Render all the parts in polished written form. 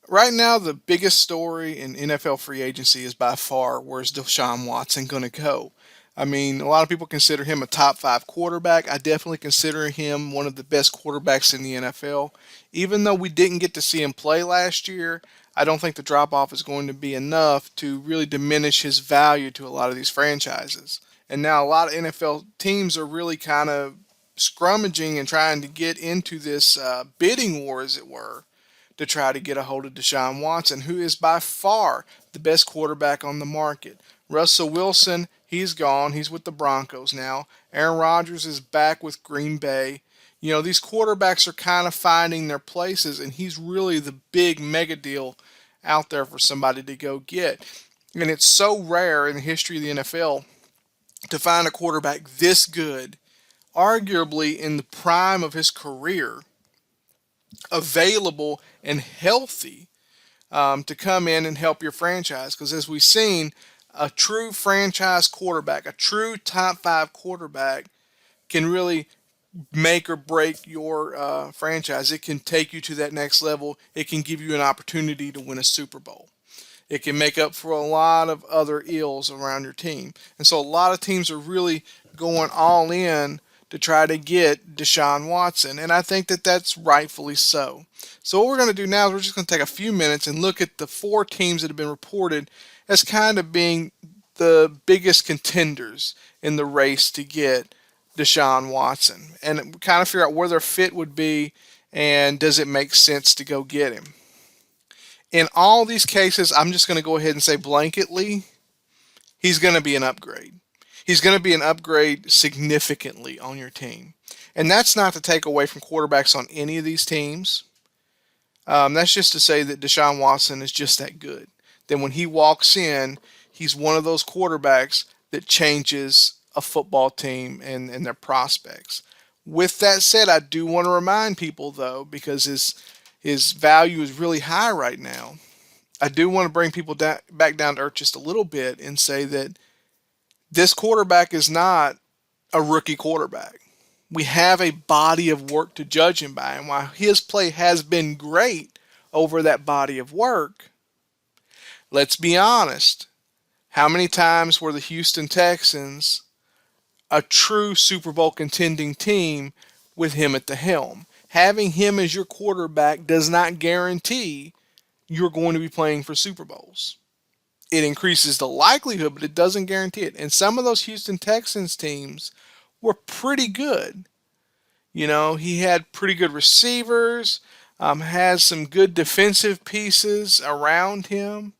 Right now, the biggest story in NFL free agency is by far where's Deshaun Watson going to go. I mean, a lot of people consider him a top five quarterback. I definitely consider him one of the best quarterbacks in the NFL. Even though we didn't get to see him play last year, I don't think the drop off is going to be enough to really diminish his value to a lot of these franchises. And now a lot of NFL teams are really kind of scrummaging and trying to get into this bidding war, as it were, to try to get a hold of Deshaun Watson, who is by far the best quarterback on the market. Russell Wilson, he's gone. He's with the Broncos now. Aaron Rodgers is back with Green Bay. You know, these quarterbacks are kind of finding their places, and he's really the big mega deal out there for somebody to go get. And it's so rare in the history of the NFL to find a quarterback this good, arguably in the prime of his career, available and healthy to come in and help your franchise. Because as we've seen, a true franchise quarterback, a true top five quarterback, can really make or break your franchise. It can take you to that next level. It can give you an opportunity to win a Super Bowl. It can make up for a lot of other ills around your team. And so a lot of teams are really going all in to try to get Deshaun Watson. And I think that that's rightfully so. So what we're going to do now is we're just going to take a few minutes and look at the four teams that have been reported as kind of being the biggest contenders in the race to get Deshaun Watson and kind of figure out where their fit would be and does it make sense to go get him. In all these cases, I'm just going to go ahead and say blanketly, he's going to be an upgrade. He's going to be an upgrade significantly on your team. And that's not to take away from quarterbacks on any of these teams. That's just to say that Deshaun Watson is just that good. Then when he walks in, he's one of those quarterbacks that changes a football team and their prospects. With that said, I do want to remind people, though, because his value is really high right now. I do want to bring people back down to earth just a little bit and say that this quarterback is not a rookie quarterback. We have a body of work to judge him by, and while his play has been great over that body of work, let's be honest. How many times were the Houston Texans a true Super Bowl contending team with him at the helm? Having him as your quarterback does not guarantee you're going to be playing for Super Bowls. It increases the likelihood, but it doesn't guarantee it. And some of those Houston Texans teams were pretty good. You know, he had pretty good receivers, has some good defensive pieces around him.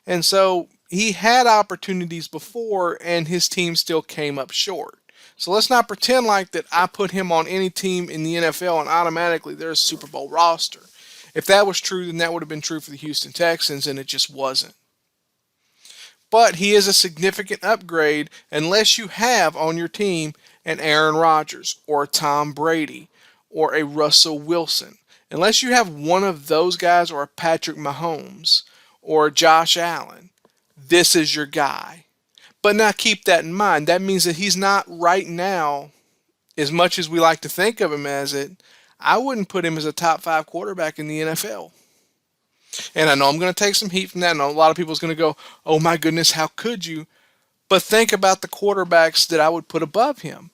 And so he had opportunities before, and his team still came up short. So let's not pretend like that I put him on any team in the NFL and automatically there's a Super Bowl roster. If that was true, then that would have been true for the Houston Texans, and it just wasn't. But he is a significant upgrade unless you have on your team an Aaron Rodgers or a Tom Brady or a Russell Wilson. Unless you have one of those guys or a Patrick Mahomes or a Josh Allen, this is your guy. But now keep that in mind. That means that he's not right now, as much as we like to think of him as it, I wouldn't put him as a top five quarterback in the NFL. And I know I'm going to take some heat from that. I know a lot of people is going to go, oh my goodness, how could you? But think about the quarterbacks that I would put above him.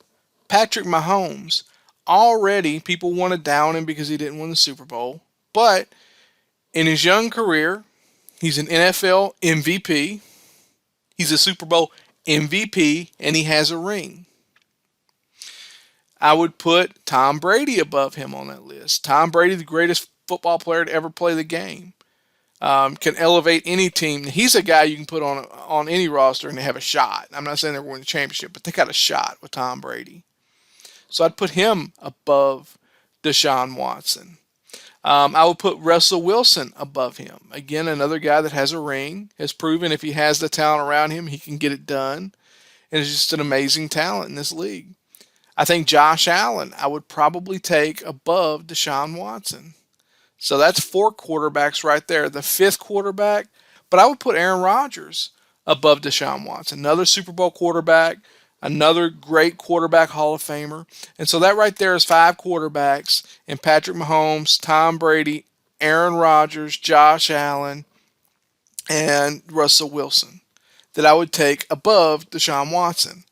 Patrick Mahomes. Already, people want to down him because he didn't win the Super Bowl. But in his young career, he's an NFL MVP. He's a Super Bowl MVP, and he has a ring. I would put Tom Brady above him on that list. Tom Brady, the greatest football player to ever play the game. Can elevate any team. He's a guy you can put on any roster and they have a shot. I'm not saying they're winning the championship, but they got a shot with Tom Brady. So I'd put him above Deshaun Watson. I would put Russell Wilson above him. Again, another guy that has a ring, has proven if he has the talent around him, he can get it done, and is just an amazing talent in this league. I think Josh Allen, I would probably take above Deshaun Watson. So that's four quarterbacks right there. The fifth quarterback, but I would put Aaron Rodgers above Deshaun Watson. Another Super Bowl quarterback, another great quarterback Hall of Famer. And so that right there is five quarterbacks, and Patrick Mahomes, Tom Brady, Aaron Rodgers, Josh Allen, and Russell Wilson that I would take above Deshaun Watson.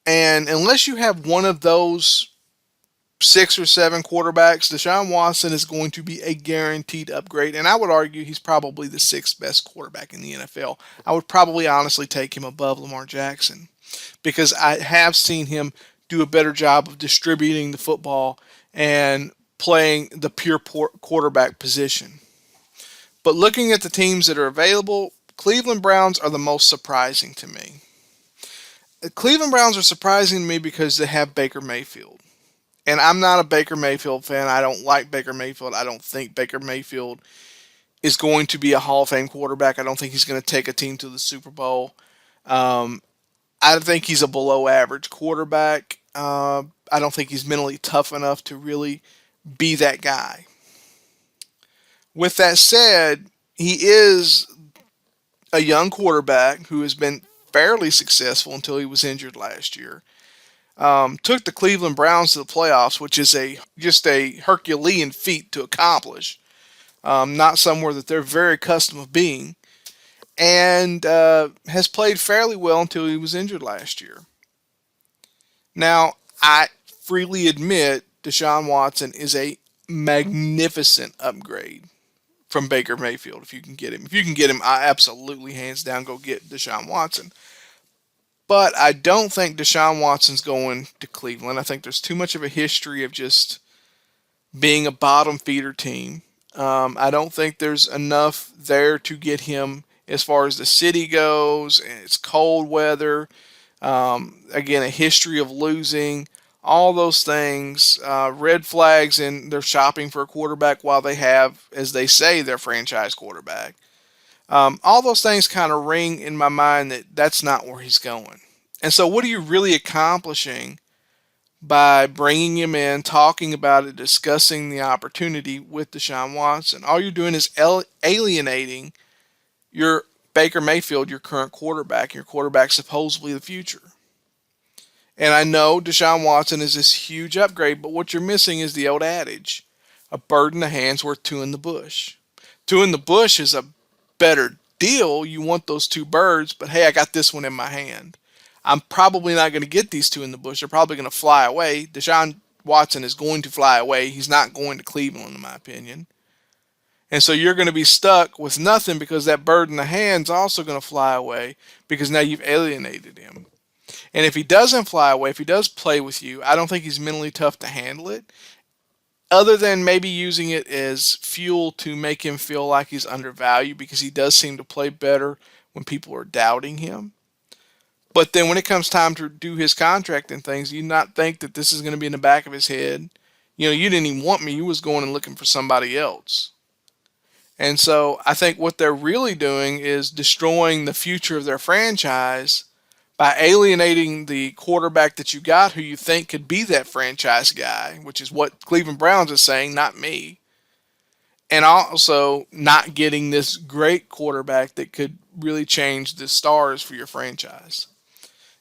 And unless you have one of those 6 or 7 quarterbacks, Deshaun Watson is going to be a guaranteed upgrade. And I would argue he's probably the sixth best quarterback in the NFL. I would probably honestly take him above Lamar Jackson because I have seen him do a better job of distributing the football and playing the pure quarterback position. But looking at the teams that are available, Cleveland Browns are the most surprising to me. The Cleveland Browns are surprising to me because they have Baker Mayfield. And I'm not a Baker Mayfield fan. I don't like Baker Mayfield. I don't think Baker Mayfield is going to be a Hall of Fame quarterback. I don't think he's going to take a team to the Super Bowl. Um, I think he's a below average quarterback. I don't think he's mentally tough enough to really be that guy. With that said, he is a young quarterback who has been fairly successful until he was injured last year. Took the Cleveland Browns to the playoffs, which is a just a Herculean feat to accomplish. Not somewhere that they're very accustomed of being, and has played fairly well until he was injured last year. Now, I freely admit Deshaun Watson is a magnificent upgrade from Baker Mayfield if you can get him. If you can get him, I absolutely hands down go get Deshaun Watson. But I don't think Deshaun Watson's going to Cleveland. I think there's too much of a history of just being a bottom feeder team. I don't think there's enough there to get him as far as the city goes. It's cold weather. Again, a history of losing. All those things, red flags, and they're shopping for a quarterback while they have, as they say, their franchise quarterback. All those things kind of ring in my mind that that's not where he's going. And so, what are you really accomplishing by bringing him in, talking about it, discussing the opportunity with Deshaun Watson? All you're doing is alienating your Baker Mayfield, your current quarterback, your quarterback supposedly the future. And I know Deshaun Watson is this huge upgrade, but what you're missing is the old adage, a bird in the hand's worth two in the bush. Two in the bush is a better deal. You want those two birds, but hey, I got this one in my hand. I'm probably not going to get these two in the bush. They're probably going to fly away. Deshaun Watson is going to fly away. He's not going to Cleveland, in my opinion. And so you're going to be stuck with nothing because that bird in the hand's also going to fly away because now you've alienated him. And if he doesn't fly away, if he does play with you, I don't think he's mentally tough to handle it, other than maybe using it as fuel to make him feel like he's undervalued because he does seem to play better when people are doubting him. But then when it comes time to do his contract and things, you not think that this is going to be in the back of his head. You know, you didn't even want me. You was going and looking for somebody else. And so I think what they're really doing is destroying the future of their franchise by alienating the quarterback that you got who you think could be that franchise guy, which is what Cleveland Browns is saying, not me. And also not getting this great quarterback that could really change the stars for your franchise.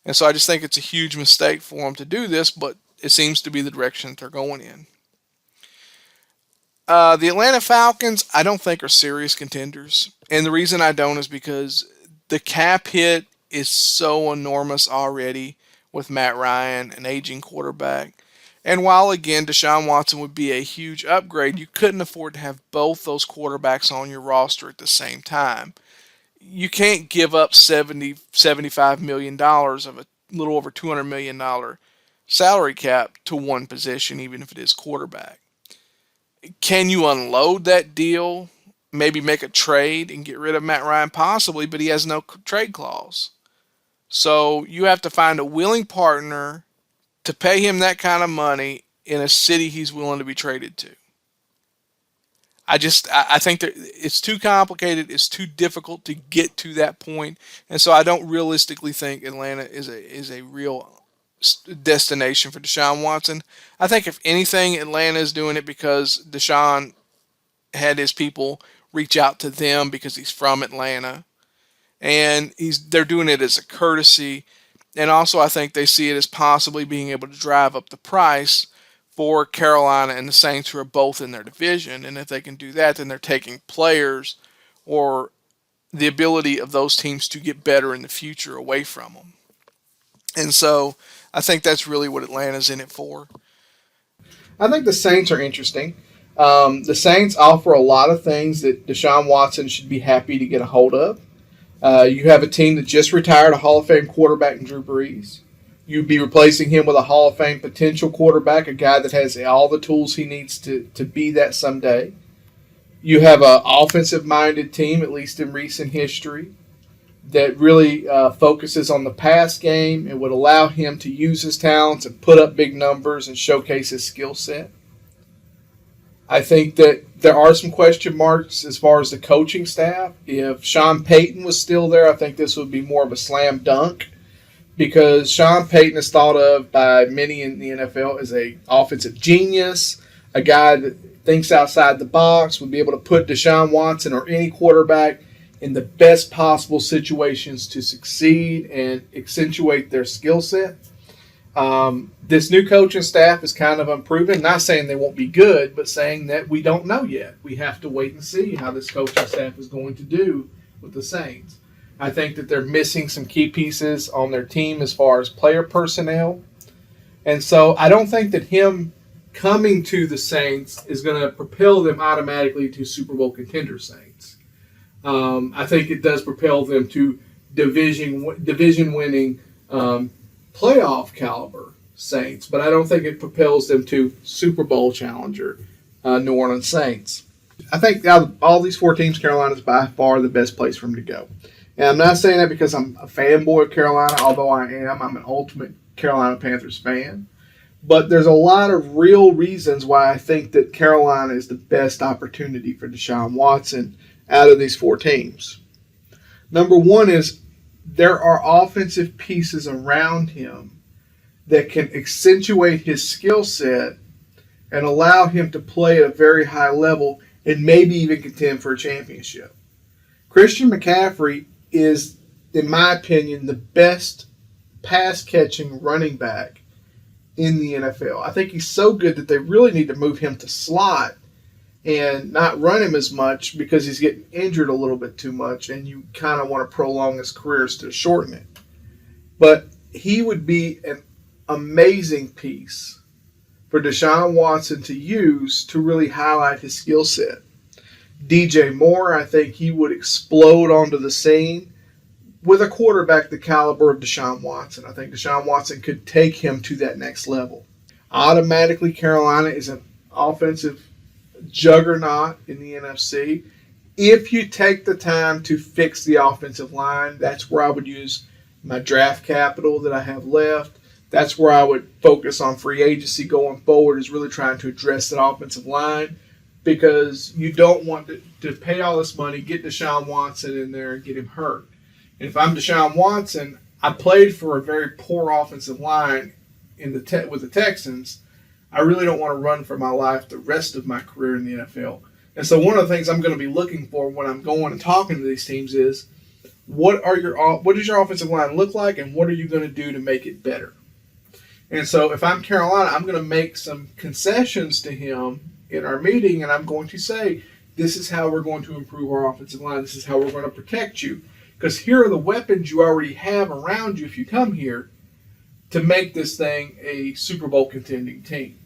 And so I just think it's a huge mistake for them to do this, but it seems to be the direction that they're going in. The Atlanta Falcons, I don't think are serious contenders. And the reason I don't is because the cap hit is so enormous already with Matt Ryan, an aging quarterback. And while, again, Deshaun Watson would be a huge upgrade, you couldn't afford to have both those quarterbacks on your roster at the same time. You can't give up $75 million of a little over $200 million salary cap to one position, even if it is quarterback. Can you unload that deal, maybe make a trade and get rid of Matt Ryan? Possibly, but he has no trade clause. So you have to find a willing partner to pay him that kind of money in a city he's willing to be traded to. I think that it's too complicated. It's too difficult to get to that point, and so I don't realistically think Atlanta is a real destination for Deshaun Watson. I think if anything, Atlanta is doing it because Deshaun had his people reach out to them because he's from Atlanta, and they're doing it as a courtesy, and also I think they see it as possibly being able to drive up the price for Carolina and the Saints, who are both in their division. And if they can do that, then they're taking players or the ability of those teams to get better in the future away from them. And so I think that's really what Atlanta's in it for. I think the Saints are interesting. The Saints offer a lot of things that Deshaun Watson should be happy to get a hold of. You have a team that just retired a Hall of Fame quarterback in Drew Brees. You'd be replacing him with a Hall of Fame potential quarterback, a guy that has all the tools he needs to be that someday. You have an offensive-minded team, at least in recent history, that really focuses on the pass game and would allow him to use his talents and put up big numbers and showcase his skill set. I think that there are some question marks as far as the coaching staff. If Sean Payton was still there, I think this would be more of a slam dunk, because Sean Payton is thought of by many in the NFL as an offensive genius, a guy that thinks outside the box, would be able to put Deshaun Watson or any quarterback in the best possible situations to succeed and accentuate their skill set. This new coaching staff is kind of unproven. Not saying they won't be good, but saying that we don't know yet. We have to wait and see how this coaching staff is going to do with the Saints. I think that they're missing some key pieces on their team as far as player personnel. And so I don't think that him coming to the Saints is going to propel them automatically to Super Bowl contender Saints. I think it does propel them to division-winning playoff caliber Saints, but I don't think it propels them to Super Bowl challenger New Orleans Saints. I think out of all these four teams, Carolina is by far the best place for them to go. And I'm not saying that because I'm a fanboy of Carolina, although I am. I'm an ultimate Carolina Panthers fan. But there's a lot of real reasons why I think that Carolina is the best opportunity for Deshaun Watson out of these four teams. Number one is there are offensive pieces around him that can accentuate his skill set and allow him to play at a very high level and maybe even contend for a championship. Christian McCaffrey is, in my opinion, the best pass-catching running back in the NFL. I think he's so good that they really need to move him to slot and not run him as much because he's getting injured a little bit too much, and you kind of want to prolong his career instead of shorten it. But he would be an amazing piece for Deshaun Watson to use to really highlight his skill set. DJ Moore, I think he would explode onto the scene with a quarterback the caliber of Deshaun Watson. I think Deshaun Watson could take him to that next level. Automatically, Carolina is an offensive juggernaut in the NFC. If you take the time to fix the offensive line, that's where I would use my draft capital that I have left. That's where I would focus on free agency going forward, is really trying to address that offensive line, because you don't want to pay all this money, get Deshaun Watson in there and get him hurt. And if I'm Deshaun Watson, I played for a very poor offensive line with the Texans. I really don't want to run for my life the rest of my career in the NFL. And so one of the things I'm going to be looking for when I'm going and talking to these teams is, what does your offensive line look like, and what are you going to do to make it better? And so if I'm Carolina, I'm going to make some concessions to him in our meeting, and I'm going to say, this is how we're going to improve our offensive line. This is how we're going to protect you. Because here are the weapons you already have around you if you come here to make this thing a Super Bowl contending team.